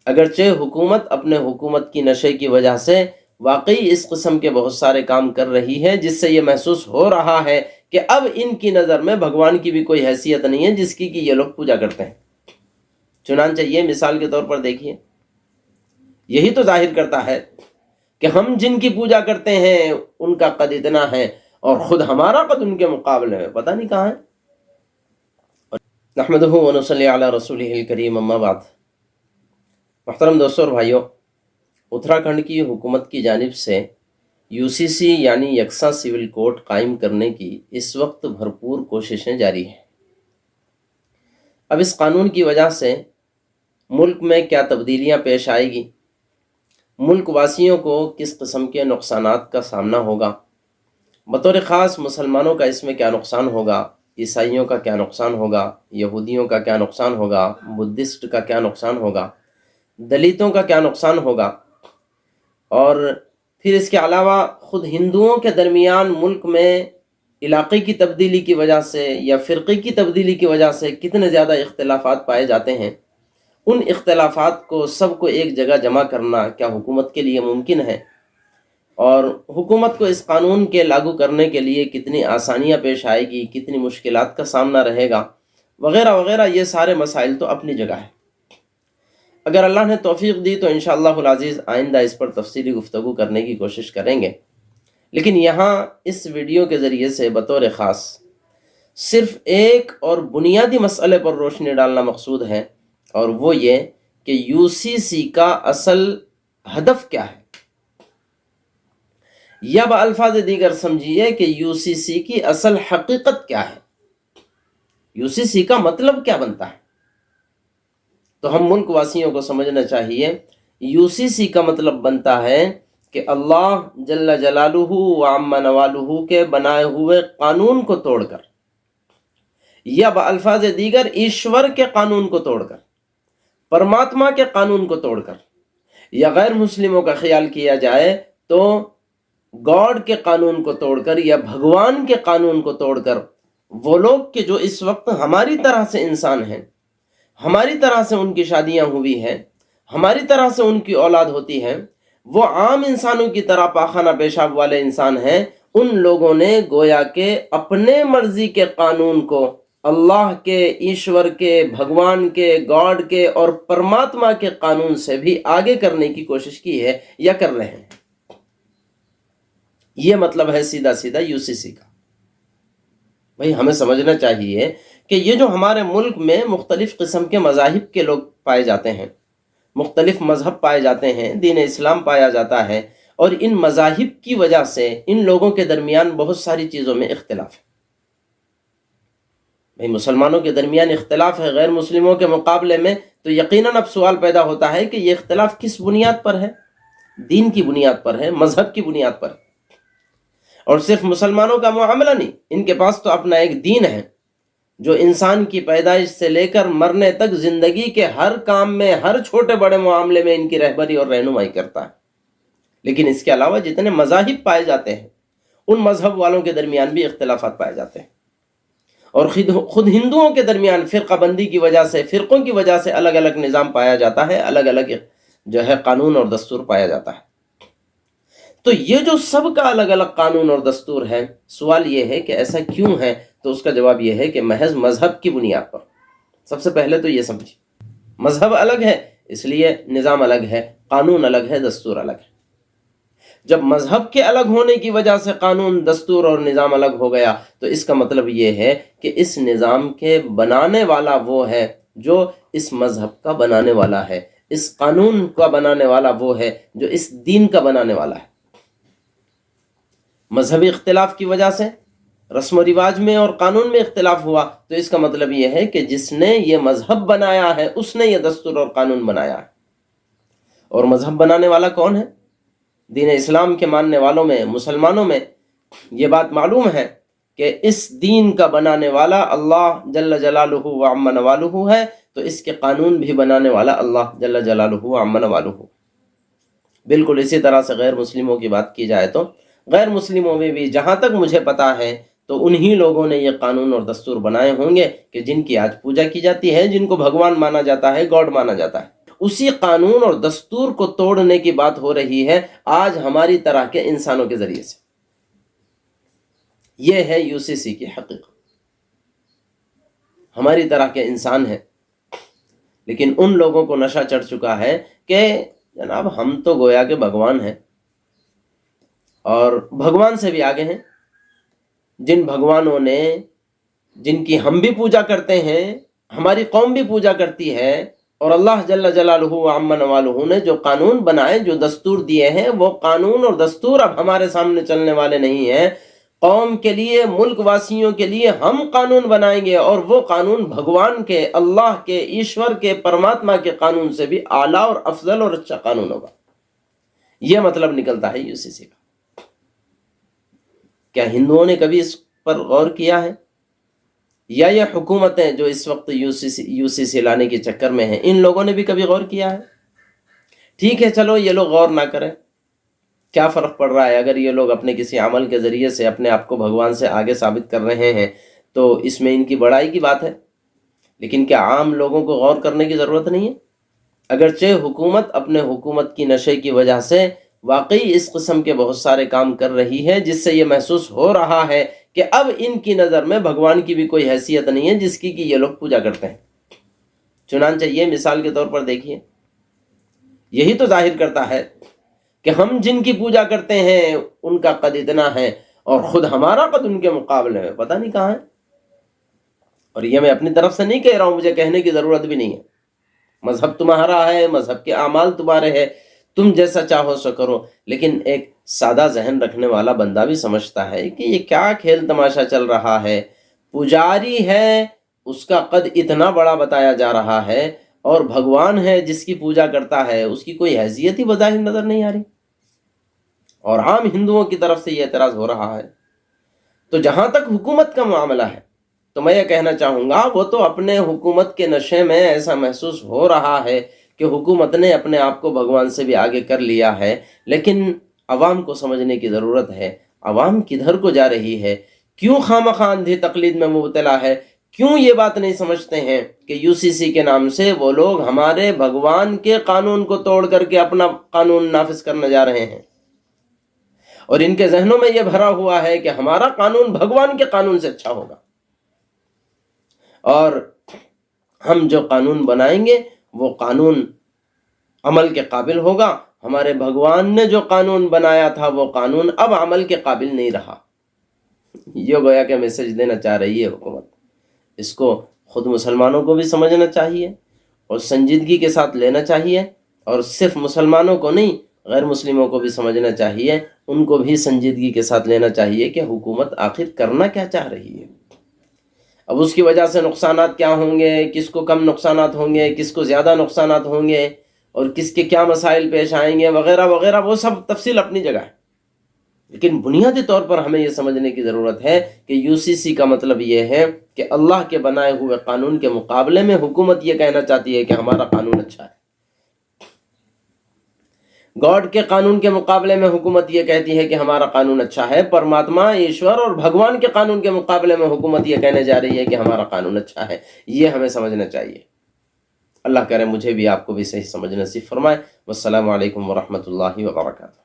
اگرچہ حکومت اپنے حکومت کی نشے کی وجہ سے واقعی اس قسم کے بہت سارے کام کر رہی ہے، جس سے یہ محسوس ہو رہا ہے کہ اب ان کی نظر میں بھگوان کی بھی کوئی حیثیت نہیں ہے جس کی کہ یہ لوگ پوجا کرتے ہیں۔ چنانچہ یہ مثال کے طور پر دیکھیے، یہی تو ظاہر کرتا ہے کہ ہم جن کی پوجا کرتے ہیں ان کا قد اتنا ہے اور خود ہمارا قد ان کے مقابلے میں پتہ نہیں کہاں ہے۔ نحمدہ ونصلی علی رسولہ الکریم، اما بعد۔ محترم دوستوں اور بھائیوں، اتراکھنڈ کی حکومت کی جانب سے UCC یعنی یکساں سول کوڈ قائم کرنے کی اس وقت بھرپور کوششیں جاری ہیں۔ اب اس قانون کی وجہ سے ملک میں کیا تبدیلیاں پیش آئے گی، ملک واسیوں کو کس قسم کے نقصانات کا سامنا ہوگا، بطور خاص مسلمانوں کا اس میں کیا نقصان ہوگا، عیسائیوں کا کیا نقصان ہوگا، یہودیوں کا کیا نقصان ہوگا، بدھسٹ کا کیا نقصان ہوگا، دلتوں کا کیا نقصان ہوگا، اور پھر اس کے علاوہ خود ہندوؤں کے درمیان ملک میں علاقے کی تبدیلی کی وجہ سے یا فرقے کی تبدیلی کی وجہ سے کتنے زیادہ اختلافات پائے جاتے ہیں، ان اختلافات کو سب کو ایک جگہ جمع کرنا کیا حکومت کے لیے ممکن ہے، اور حکومت کو اس قانون کے لاگو کرنے کے لیے کتنی آسانیاں پیش آئے گی، کتنی مشکلات کا سامنا رہے گا، وغیرہ وغیرہ، یہ سارے مسائل تو اپنی جگہ ہے۔ اگر اللہ نے توفیق دی تو انشاءاللہ العزیز آئندہ اس پر تفصیلی گفتگو کرنے کی کوشش کریں گے، لیکن یہاں اس ویڈیو کے ذریعے سے بطور خاص صرف ایک اور بنیادی مسئلے پر روشنی ڈالنا مقصود ہے، اور وہ یہ کہ UCC کا اصل ہدف کیا ہے، یا بالفاظ دیگر سمجھیے کہ UCC کی اصل حقیقت کیا ہے، UCC کا مطلب کیا بنتا ہے۔ تو ہم ملک واسیوں کو سمجھنا چاہیے، UCC کا مطلب بنتا ہے کہ اللہ جل جلالہ و عم نوالہ کے بنائے ہوئے قانون کو توڑ کر، یا بالفاظ دیگر ایشور کے قانون کو توڑ کر، پرماتما کے قانون کو توڑ کر، یا غیر مسلموں کا خیال کیا جائے تو گاڈ کے قانون کو توڑ کر یا بھگوان کے قانون کو توڑ کر، وہ لوگ کہ جو اس وقت ہماری طرح سے انسان ہیں، ہماری طرح سے ان کی شادیاں ہوئی ہیں، ہماری طرح سے ان کی اولاد ہوتی ہے، وہ عام انسانوں کی طرح پاخانہ پیشاب والے انسان ہیں، ان لوگوں نے گویا کہ اپنے مرضی کے قانون کو اللہ کے، ایشور کے، بھگوان کے، گاڈ کے اور پرماتما کے قانون سے بھی آگے کرنے کی کوشش کی ہے یا کر رہے ہیں۔ یہ مطلب ہے سیدھا سیدھا UCC کا۔ بھئی ہمیں سمجھنا چاہیے کہ یہ جو ہمارے ملک میں مختلف قسم کے مذاہب کے لوگ پائے جاتے ہیں، مختلف مذہب پائے جاتے ہیں، دین اسلام پایا جاتا ہے، اور ان مذاہب کی وجہ سے ان لوگوں کے درمیان بہت ساری چیزوں میں اختلاف ہے۔ بھئی مسلمانوں کے درمیان اختلاف ہے غیر مسلموں کے مقابلے میں، تو یقیناً اب سوال پیدا ہوتا ہے کہ یہ اختلاف کس بنیاد پر ہے؟ دین کی بنیاد پر ہے، مذہب کی بنیاد پر ہے۔ اور صرف مسلمانوں کا معاملہ نہیں، ان کے پاس تو اپنا ایک دین ہے جو انسان کی پیدائش سے لے کر مرنے تک زندگی کے ہر کام میں، ہر چھوٹے بڑے معاملے میں ان کی رہبری اور رہنمائی کرتا ہے۔ لیکن اس کے علاوہ جتنے مذاہب پائے جاتے ہیں، ان مذہب والوں کے درمیان بھی اختلافات پائے جاتے ہیں، اور خود ہندوؤں کے درمیان فرقہ بندی کی وجہ سے، فرقوں کی وجہ سے الگ الگ نظام پایا جاتا ہے، الگ الگ جو ہے قانون اور دستور پایا جاتا ہے۔ تو یہ جو سب کا الگ الگ قانون اور دستور ہے، سوال یہ ہے کہ ایسا کیوں ہے؟ تو اس کا جواب یہ ہے کہ محض مذہب کی بنیاد پر۔ سب سے پہلے تو یہ سمجھیں، مذہب الگ ہے اس لیے نظام الگ ہے، قانون الگ ہے، دستور الگ ہے۔ جب مذہب کے الگ ہونے کی وجہ سے قانون، دستور اور نظام الگ ہو گیا، تو اس کا مطلب یہ ہے کہ اس نظام کے بنانے والا وہ ہے جو اس مذہب کا بنانے والا ہے، اس قانون کا بنانے والا وہ ہے جو اس دین کا بنانے والا ہے۔ مذہبی اختلاف کی وجہ سے رسم و رواج میں اور قانون میں اختلاف ہوا، تو اس کا مطلب یہ ہے کہ جس نے یہ مذہب بنایا ہے اس نے یہ دستور اور قانون بنایا ہے۔ اور مذہب بنانے والا کون ہے؟ دین اسلام کے ماننے والوں میں، مسلمانوں میں یہ بات معلوم ہے کہ اس دین کا بنانے والا اللہ جل جلالہ و عم نوالہ ہے، تو اس کے قانون بھی بنانے والا اللہ جل جلالہ و عم نوالہ۔ بالکل اسی طرح سے غیر مسلموں کی بات کی جائے تو غیر مسلموں میں بھی جہاں تک مجھے پتا ہے تو انہی لوگوں نے یہ قانون اور دستور بنائے ہوں گے کہ جن کی آج پوجا کی جاتی ہے، جن کو بھگوان مانا جاتا ہے، گاڈ مانا جاتا ہے۔ اسی قانون اور دستور کو توڑنے کی بات ہو رہی ہے آج ہماری طرح کے انسانوں کے ذریعے سے۔ یہ ہے یو سی سی کی حقیقت۔ ہماری طرح کے انسان ہیں، لیکن ان لوگوں کو نشہ چڑھ چکا ہے کہ جناب ہم تو گویا کہ بھگوان ہیں، اور بھگوان سے بھی آگے ہیں۔ جن بھگوانوں نے، جن کی ہم بھی پوجا کرتے ہیں، ہماری قوم بھی پوجا کرتی ہے، اور اللہ جل جلالہ و عم نوالہ نے جو قانون بنائے، جو دستور دیے ہیں، وہ قانون اور دستور اب ہمارے سامنے چلنے والے نہیں ہیں۔ قوم کے لیے، ملک واسیوں کے لیے ہم قانون بنائیں گے، اور وہ قانون بھگوان کے، اللہ کے، ایشور کے، پرماتما کے قانون سے بھی اعلیٰ اور افضل اور اچھا قانون ہوگا۔ یہ مطلب نکلتا ہے یو سی سی کا۔ کیا ہندوؤں نے کبھی اس پر غور کیا ہے؟ یا یہ حکومتیں جو اس وقت یو سی سی لانے کے چکر میں ہیں، ان لوگوں نے بھی کبھی غور کیا ہے؟ ٹھیک ہے، چلو یہ لوگ غور نہ کریں، کیا فرق پڑ رہا ہے؟ اگر یہ لوگ اپنے کسی عمل کے ذریعے سے اپنے آپ کو بھگوان سے آگے ثابت کر رہے ہیں تو اس میں ان کی بڑائی کی بات ہے، لیکن کیا عام لوگوں کو غور کرنے کی ضرورت نہیں ہے؟ اگرچہ حکومت اپنے حکومت کی نشے کی وجہ سے واقعی اس قسم کے بہت سارے کام کر رہی ہے، جس سے یہ محسوس ہو رہا ہے کہ اب ان کی نظر میں بھگوان کی بھی کوئی حیثیت نہیں ہے جس کی کہ یہ لوگ پوجا کرتے ہیں۔ چنانچہ یہ مثال کے طور پر دیکھیے، یہی تو ظاہر کرتا ہے کہ ہم جن کی پوجا کرتے ہیں ان کا قد اتنا ہے، اور خود ہمارا قد ان کے مقابلے میں پتہ نہیں کہاں ہے۔ اور یہ میں اپنی طرف سے نہیں کہہ رہا ہوں، مجھے کہنے کی ضرورت بھی نہیں ہے۔ مذہب تمہارا ہے، مذہب کے اعمال تمہارے ہیں، تم جیسا چاہو سو کرو، لیکن ایک سادہ ذہن رکھنے والا بندہ بھی سمجھتا ہے کہ یہ کیا کھیل تماشا چل رہا ہے۔ پجاری ہے، اس کا قد اتنا بڑا بتایا جا رہا ہے، اور بھگوان ہے جس کی پوجا کرتا ہے اس کی کوئی حیثیت ہی بظاہر نظر نہیں آ رہی، اور عام ہندوؤں کی طرف سے یہ اعتراض ہو رہا ہے۔ تو جہاں تک حکومت کا معاملہ ہے تو میں یہ کہنا چاہوں گا، وہ تو اپنے حکومت کے نشے میں ایسا محسوس ہو رہا ہے کہ حکومت نے اپنے آپ کو بھگوان سے بھی آگے کر لیا ہے، لیکن عوام کو سمجھنے کی ضرورت ہے۔ عوام کدھر کو جا رہی ہے؟ کیوں خواہ اندھی تقلید میں مبتلا ہے؟ کیوں یہ بات نہیں سمجھتے ہیں کہ یو سی سی کے نام سے وہ لوگ ہمارے بھگوان کے قانون کو توڑ کر کے اپنا قانون نافذ کرنے جا رہے ہیں، اور ان کے ذہنوں میں یہ بھرا ہوا ہے کہ ہمارا قانون بھگوان کے قانون سے اچھا ہوگا، اور ہم جو قانون بنائیں گے وہ قانون عمل کے قابل ہوگا۔ ہمارے بھگوان نے جو قانون بنایا تھا وہ قانون اب عمل کے قابل نہیں رہا۔ یہ گویا کہ میسج دینا چاہ رہی ہے حکومت۔ اس کو خود مسلمانوں کو بھی سمجھنا چاہیے اور سنجیدگی کے ساتھ لینا چاہیے، اور صرف مسلمانوں کو نہیں، غیر مسلموں کو بھی سمجھنا چاہیے، ان کو بھی سنجیدگی کے ساتھ لینا چاہیے کہ حکومت آخر کرنا کیا چاہ رہی ہے۔ اب اس کی وجہ سے نقصانات کیا ہوں گے، کس کو کم نقصانات ہوں گے، کس کو زیادہ نقصانات ہوں گے، اور کس کے کیا مسائل پیش آئیں گے وغیرہ وغیرہ، وہ سب تفصیل اپنی جگہ ہے، لیکن بنیادی طور پر ہمیں یہ سمجھنے کی ضرورت ہے کہ یو سی سی کا مطلب یہ ہے کہ اللہ کے بنائے ہوئے قانون کے مقابلے میں حکومت یہ کہنا چاہتی ہے کہ ہمارا قانون اچھا ہے۔ گاڈ کے قانون کے مقابلے میں حکومت یہ کہتی ہے کہ ہمارا قانون اچھا ہے۔ پرماتما، ایشور اور بھگوان کے قانون کے مقابلے میں حکومت یہ کہنے جا رہی ہے کہ ہمارا قانون اچھا ہے۔ یہ ہمیں سمجھنا چاہیے۔ اللہ کرے مجھے بھی آپ کو بھی صحیح سمجھ نصیب فرمائے۔ والسلام علیکم ورحمۃ اللہ وبرکاتہ۔